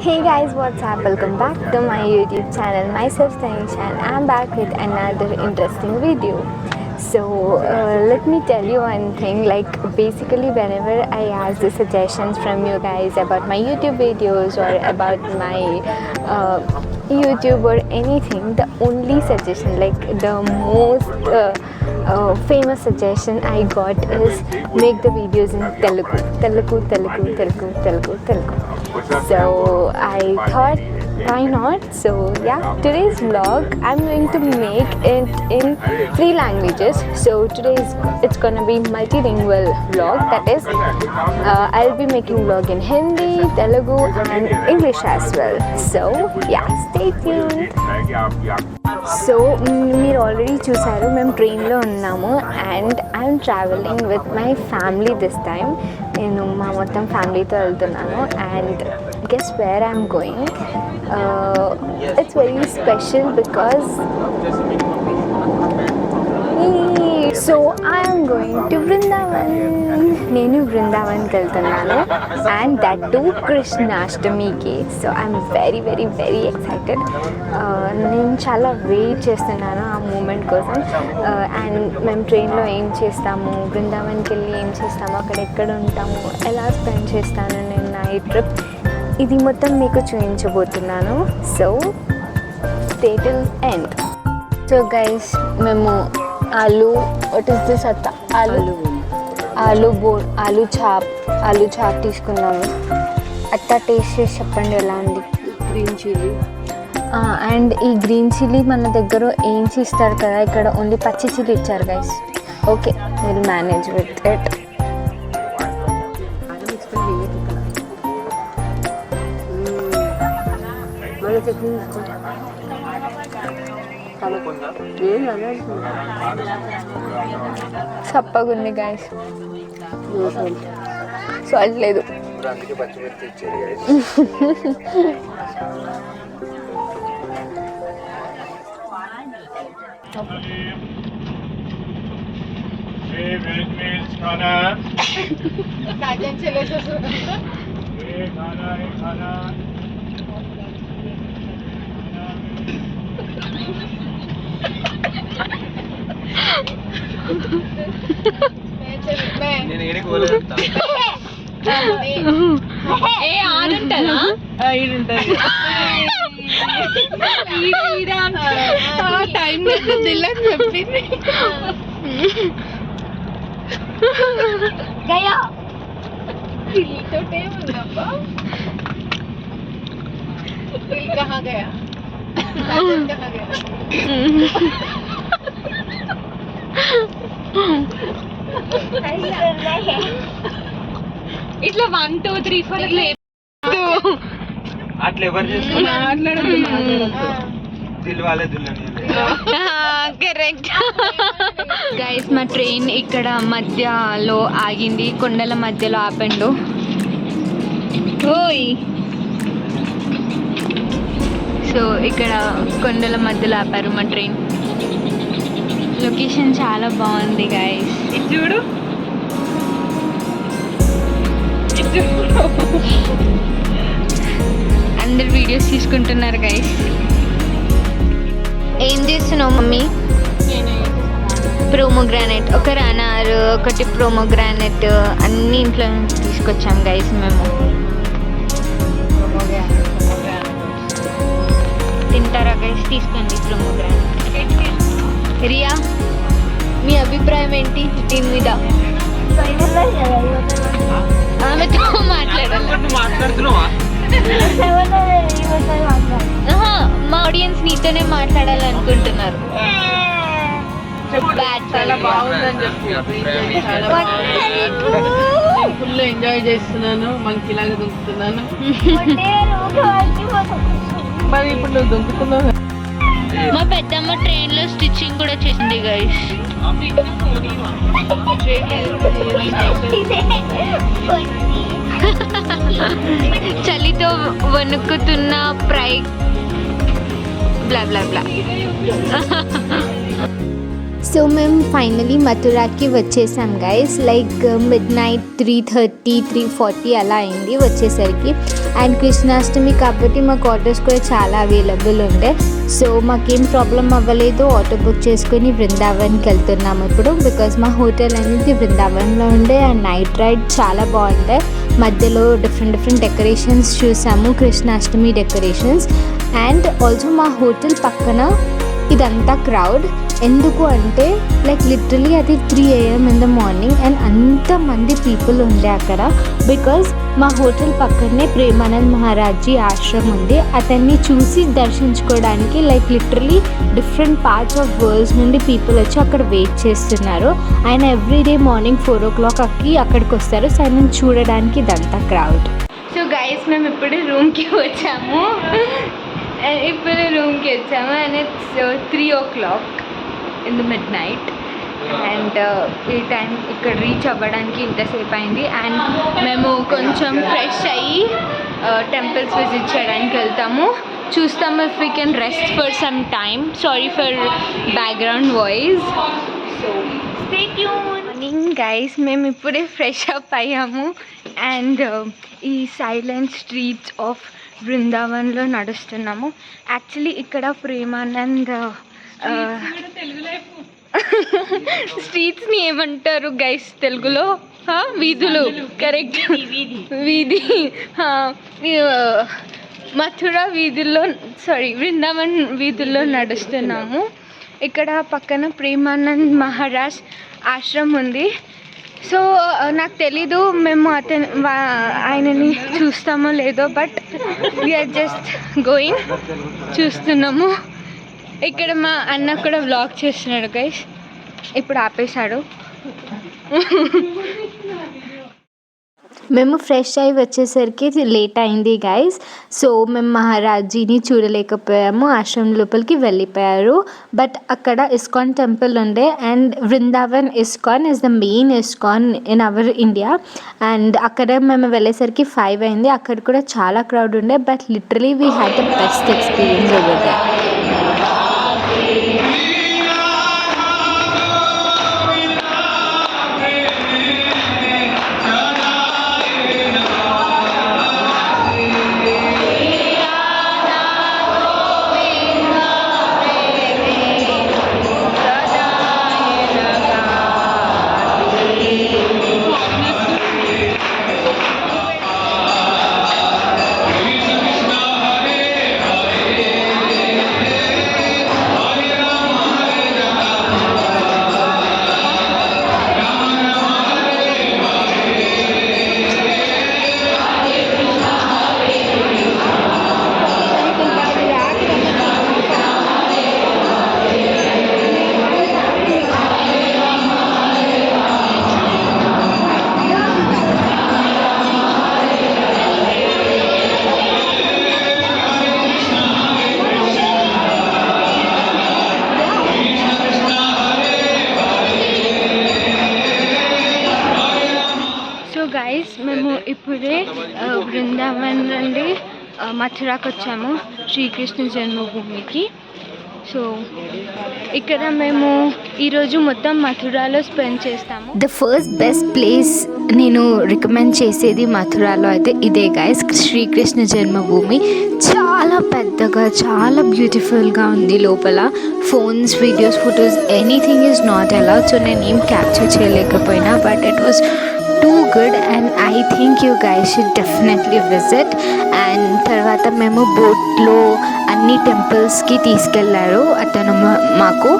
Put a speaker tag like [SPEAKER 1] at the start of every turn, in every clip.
[SPEAKER 1] Hey guys, what's up? Welcome back to my YouTube channel. Myself Tanisha and I'm back with another interesting video. So let me tell you one thing, like basically whenever I ask the suggestions from you guys about my YouTube videos or about my YouTube or anything, the only suggestion, like the most famous suggestion I got is make the videos in Telugu. So I thought, why not? So yeah, today's vlog I'm going to make it in 3 languages. So it's gonna be multilingual vlog. That is, I'll be making vlog in Hindi, Telugu and English as well. So yeah, stay tuned. So మీరు already చూసారు, మేము ట్రైన్లో ఉన్నాము and I'm travelling with my family this time. నేను మా మొత్తం ఫ్యామిలీతో వెళ్తున్నాను and guess where I'm going. It's very special because so I'm going to Brindavan. నేను బృందావన్కి వెళ్తున్నాను అండ్ దట్ టు కృష్ణాష్టమికి. So I'm very very very excited. నేను చాలా వెయిట్ చేస్తున్నాను ఆ మూమెంట్ కోసం. అండ్ మేము ట్రైన్లో ఏం చేస్తాము, బృందావన్కి వెళ్ళి ఏం చేస్తాము, అక్కడ ఎక్కడ ఉంటాము, ఎలా స్పెండ్ చేస్తాను నేను నా ఈ ట్రిప్, ఇది మొత్తం మీకు చూపించబోతున్నాను. So stay till end. So guys, మేము వాట్ ఈస్ దిస్ అత్త, ఆలూ చాప్ తీసుకున్నాము. అత్త టేస్ట్ చేసి చెప్పండి ఎలా ఉంది.
[SPEAKER 2] గ్రీన్ చిల్లీ
[SPEAKER 1] అండ్ ఈ గ్రీన్ చిల్లీ మన దగ్గర ఏంచి ఇస్తారు కదా, ఇక్కడ ఓన్లీ పచ్చి చిల్లీ ఇచ్చారు guys. Okay, will manage with it. చప్పగుంది గైస్, సాల్ట్ లేదు.
[SPEAKER 3] నేను ఏడికి పోలేదు.
[SPEAKER 2] టైం జిల్లని చెప్పింది.
[SPEAKER 1] ఇట్లా 1 2 3 4
[SPEAKER 3] అట్లా ఎవరు చేస్తున్నారు?
[SPEAKER 1] Correct guys. మా ట్రైన్ ఇక్కడ మధ్యలో ఆగింది, కొండల మధ్యలో ఆపండు. ఓయ్, సో ఇక్కడ కొండల మధ్యలో ఆపారు మా ట్రైన్. లొకేషన్ చాలా బాగుంది గైస్.
[SPEAKER 2] చూడు,
[SPEAKER 1] అందరు వీడియోస్ తీసుకుంటున్నారు గైస్. ఏం చేస్తున్నావు మమ్మీ? ప్రోమోగ్రానైట్, ఒక అనార్, ఒకటి ప్రోమోగ్రానైట్ అన్ని ఇంట్లో నుంచి తీసుకొచ్చాం గైస్ మేము. తింటారా గైస్? తీసుకోండి ప్రోమోగ్రానైట్. రియా, మీ అభిప్రాయం ఏంటి దీని మీద? ఆమెతో
[SPEAKER 3] మాట్లాడుతున్నావా?
[SPEAKER 1] మా ఆడియన్స్ నీతోనే మాట్లాడాలనుకుంటున్నారు.
[SPEAKER 2] చాలా బాగుందని చెప్పి ఫుల్ ఎంజాయ్ చేస్తున్నాను. మంకీ లాగా దుంకుతున్నాను. మరి ఇప్పుడు నువ్వు దుంకుతున్నావు.
[SPEAKER 1] మా పెద్దమ్మ ట్రైన్ లో స్టిచ్చింగ్ కూడా చేసింది గైస్. చలితో వణుకుతున్న బ్లా బ్లా బ్లా. సో మేము ఫైనలీ మథురాకి వచ్చేసాం గైస్. లైక్ మిడ్ నైట్ 3:30 3:40 అలా అయింది వచ్చేసరికి. అండ్ కృష్ణాష్టమి కాబట్టి మాకు ఆటోస్ కూడా చాలా అవైలబుల్ ఉండే. సో మాకేం ప్రాబ్లం అవ్వలేదు. ఆటో బుక్ చేసుకొని బృందావన్కి వెళ్తున్నాము ఇప్పుడు. బికాజ్ మా హోటల్ అనేది బృందావన్లో ఉండే. అండ్ నైట్ రైడ్ చాలా బాగుంటాయి. మధ్యలో డిఫరెంట్ డెకరేషన్స్ చూసాము, కృష్ణాష్టమి డెకరేషన్స్. అండ్ ఆల్సో మా హోటల్ పక్కన ఇదంతా క్రౌడ్. ఎందుకు అంటే లైక్ లిటరలీ అది 3 AM in the morning and అంతమంది పీపుల్ ఉండే అక్కడ. బికాజ్ మా హోటల్ పక్కనే ప్రేమానంద్ మహారాజ్జీ ఆశ్రమం ఉంది. అతన్ని చూసి దర్శించుకోవడానికి like literally different parts of world's నుండి పీపుల్ వచ్చి అక్కడ వెయిట్ చేస్తున్నారు. ఆయన ఎవ్రీడే మార్నింగ్ 4 o'clockకి అక్కడికి వస్తారు. సో ఆయన చూడడానికి ఇదంతా క్రౌడ్. సో గైస్ మేము ఇప్పుడు రూమ్కి వచ్చాము and it's 3 o'clock in the mid night. And ఈ టైం ఇక్కడ రీచ్ అవ్వడానికి ఇంతసేపు అయింది. అండ్ మేము కొంచెం ఫ్రెష్ అయ్యి టెంపుల్స్ విజిట్ చేయడానికి వెళ్తాము. చూస్తాము if we can rest for some time. Sorry for background voice. So stay tune. Morning guys, మేము ఇప్పుడే ఫ్రెష్ అప్ అయ్యాము. అండ్ ఈ సైలెంట్ స్ట్రీట్స్ ఆఫ్ బృందావన్లో నడుస్తున్నాము. యాక్చువల్లీ ఇక్కడ ప్రేమానంద్ స్ట్రీట్స్ని ఏమంటారు గైస్ తెలుగులో? వీధులు. కరెక్ట్, వీధి. మథురా వీధుల్లో, బృందావన్ వీధుల్లో నడుస్తున్నాము. ఇక్కడ పక్కన ప్రేమానంద్ మహారాజ్ ఆశ్రమం ఉంది. సో నాకు తెలీదు మేము ఆయనని చూస్తామో లేదో, బట్ వీఆర్ జస్ట్ గోయింగ్, చూస్తున్నాము. ఇక్కడ మా అన్న కూడా వ్లాగ్ చేస్తున్నాడు గైస్. ఇప్పుడు ఆపేశాడు. మేము ఫ్రెష్ అయ్యి వచ్చేసరికి లేట్ అయింది గైస్. సో మేము మహారాజ్జీని చూడలేకపోయాము. ఆశ్రమం లోపలికి వెళ్ళిపోయారు. బట్ అక్కడ ఇస్కాన్ టెంపుల్ ఉండే. And Brindavan ISKCON is the main ISKCON in our India. And అక్కడ మేము వెళ్ళేసరికి 5 అయింది. అక్కడ కూడా చాలా క్రౌడ్ ఉండే. But literally we had the best experience over there. Guys మేము ఇప్పుడే బృందావన్ నుండి మథురాకు వచ్చాము, శ్రీకృష్ణ జన్మభూమికి. సో ఇక్కడ మేము ఈరోజు మొత్తం మథురాలో స్పెండ్ చేస్తాము. ద ఫస్ట్ బెస్ట్ ప్లేస్ నేను రికమెండ్ చేసేది మథురాలో అయితే ఇదే గైస్, శ్రీకృష్ణ జన్మభూమి. చాలా పెద్దగా, చాలా బ్యూటిఫుల్గా ఉంది. లోపల phones, videos, photos, anything is not allowed. So నేను ఏం క్యాప్చర్ చేయలేకపోయినా, but it was too good and I think you guys should definitely visit. And తర్వాత మేము బోట్లో అన్ని టెంపుల్స్కి తీసుకెళ్లారు అతను మాకు.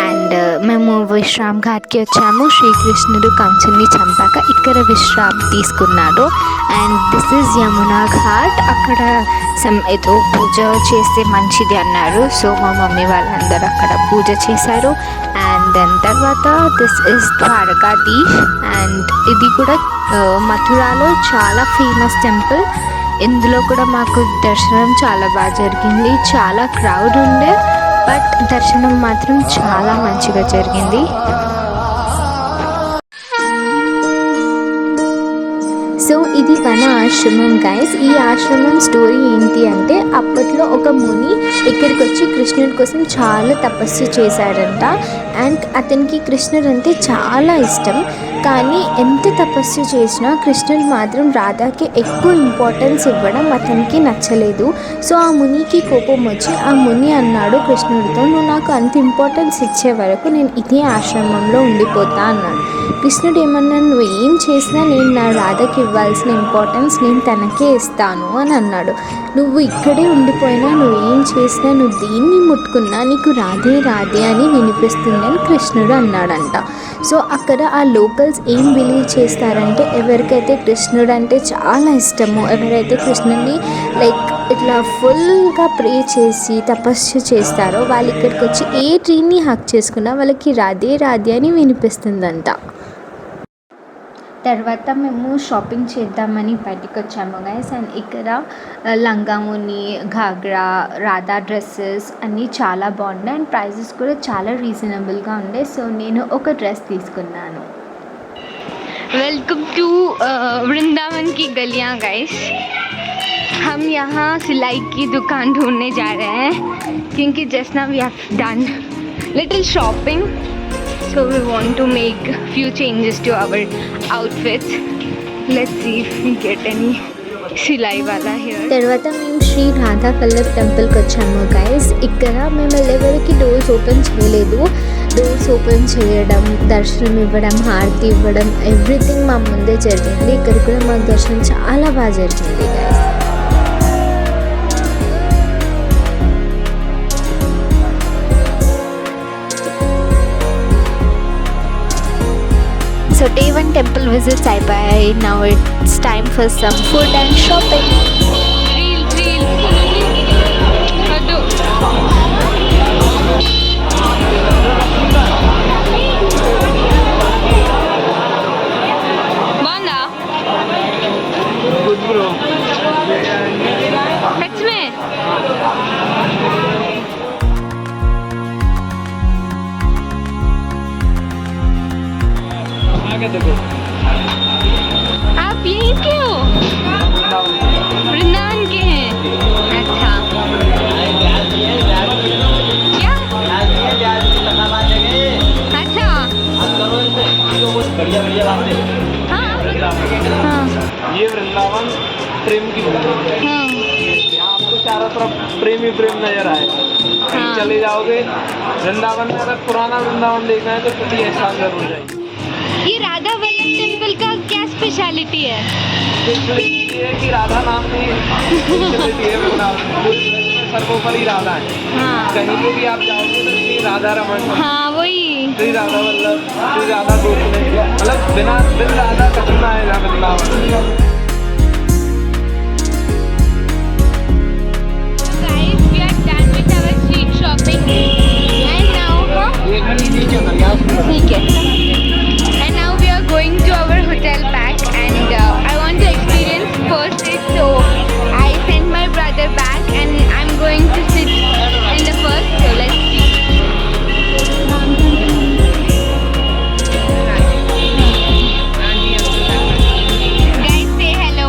[SPEAKER 1] అండ్ మేము విశ్రామ్ ఘాట్కి వచ్చాము. శ్రీకృష్ణుడు కంసుని చంపాక ఇక్కడ విశ్రామ్ తీసుకున్నాడు. And this is Yamuna ghat. అక్కడ ఏదో పూజ చేస్తే మంచిది అన్నారు. సో మా మమ్మీ వాళ్ళందరూ అక్కడ పూజ చేశారు. అండ్ దాని తర్వాత దిస్ ఇస్ ద్వారకాధీష్. అండ్ ఇది కూడా మథురాలో చాలా ఫేమస్ టెంపుల్. ఇందులో కూడా మాకు దర్శనం చాలా బాగా జరిగింది. చాలా క్రౌడ్ ఉండే, బట్ దర్శనం మాత్రం చాలా మంచిగా జరిగింది. సో ఇది వన ఆశ్రమం గైస్. ఈ ఆశ్రమం స్టోరీ ఏంటి అంటే అప్పట్లో ఒక ముని ఇక్కడికి వచ్చి కృష్ణుడి కోసం చాలా తపస్సు చేశాడంట. అండ్ అతనికి కృష్ణుడు అంటే చాలా ఇష్టం. కానీ ఎంత తపస్సు చేసినా కృష్ణుడు మాత్రం రాధాకి ఎక్కువ ఇంపార్టెన్స్ ఇవ్వడం అతనికి నచ్చలేదు. సో ఆ మునికి కోపం వచ్చి ఆ ముని అన్నాడు కృష్ణుడితో, నువ్వు నాకు అంత ఇంపార్టెన్స్ ఇచ్చే వరకు నేను ఇదే ఆశ్రమంలో ఉండిపోతా అన్నాడు. కృష్ణుడు ఏమన్నా, నువ్వు ఏం చేసినా నేను నా రాధకి ఇవ్వాల్సిన ఇంపార్టెన్స్ నేను తనకే ఇస్తాను అని అన్నాడు. నువ్వు ఇక్కడే ఉండిపోయినా, నువ్వు ఏం చేసినా, నువ్వు దేన్ని ముట్టుకున్నా నీకు రాధే రాధే అని వినిపిస్తుందని కృష్ణుడు అన్నాడంట. సో అక్కడ ఆ లోకల్స్ ఏం బిలీవ్ చేస్తారంటే ఎవరికైతే కృష్ణుడు అంటే చాలా ఇష్టమో, ఎవరైతే కృష్ణుడిని లైక్ ఇట్లా ఫుల్గా ప్రే చేసి తపస్సు చేస్తారో వాళ్ళు ఇక్కడికి వచ్చి ఏ ట్రీని హక్ చేసుకున్నా వాళ్ళకి రాధే రాధే అని వినిపిస్తుందంట. తర్వాత మేము షాపింగ్ చేద్దామని బయటికి వచ్చాము గైస్. అండ్ ఇక్కడ లంగాముని, ఘాగ్రా, రాధా డ్రెస్సెస్ అన్నీ చాలా బాగున్నాయి. అండ్ ప్రైజెస్ కూడా చాలా రీజనబుల్గా ఉండే. సో నేను ఒక డ్రెస్ తీసుకున్నాను. वेलकम टू वृंदावन की गलियाँ गाइस. हम यहाँ सिलाई की दुकान ढूंढने जा रहे हैं क्योंकि just now we have done little shopping, so we want to make few changes to our outfits. Let's see if we get any silai wala here. తర్వాత మేము శ్రీ రాధా వల్లభ్ టెంపుల్కి వచ్చాము గైస్. ఇక్కడ మేము వెళ్ళేవరకు డోర్స్ ఓపెన్ చేయలేదు. డోర్స్ ఓపెన్ చేయడం, దర్శనం ఇవ్వడం, హారతి ఇవ్వడం ఎవ్రీథింగ్ మా ముందే జరిగింది. ఇక్కడ కూడా మాకు దర్శనం చాలా బాగా జరిగింది guys. So day 1 temple visits అయిపోయాయి. Now it's time for some food and shopping. బాగుందా? సచ్ మే आप यहीं के हो? वृंदावन के हैं? अच्छा, क्या? अच्छा, हाँ हाँ,
[SPEAKER 3] ये वृंदावन प्रेम की दुकान है।
[SPEAKER 1] हाँ
[SPEAKER 3] यहाँ आपको चारों तरफ प्रेम ही प्रेम नजर आएगा। कहीं चले जाओगे वृंदावन में, अगर पुराना वृंदावन देखना है तो कभी एहसास जरूर जाएगी।
[SPEAKER 1] ये राधा वल्लभ टेम्पल का क्या स्पेशलिटी है?
[SPEAKER 3] स्पेशलिटी ये है कि राधा नाम की स्पेशलिटी है वृंदावन में। सर्वोपरि राधा है।
[SPEAKER 1] हाँ
[SPEAKER 3] कहीं पे भी आप जाओगे तो श्री राधा रमन,
[SPEAKER 1] हाँ वही.
[SPEAKER 3] श्री राधा वल्लभ, श्री राधा गोकुल, मतलब बिन राधा कभी ना आएगा Vrindavan.
[SPEAKER 1] Guys, we are done with our street shopping and now ठीक है. And now we are going to our hotel back and I want to experience first it, so I sent my brother back and I'm going to sit in the first, so let's see. Guys, say hello.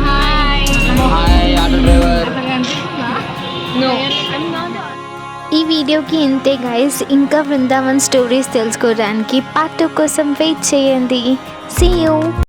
[SPEAKER 1] Hi.
[SPEAKER 3] Hi auto driver.
[SPEAKER 1] No. ఈ వీడియోకి ఇంతే guys. ఇంకా Brindavan stories తెలుసుకోవడానికి part 2 కోసం wait చేయండి. See you.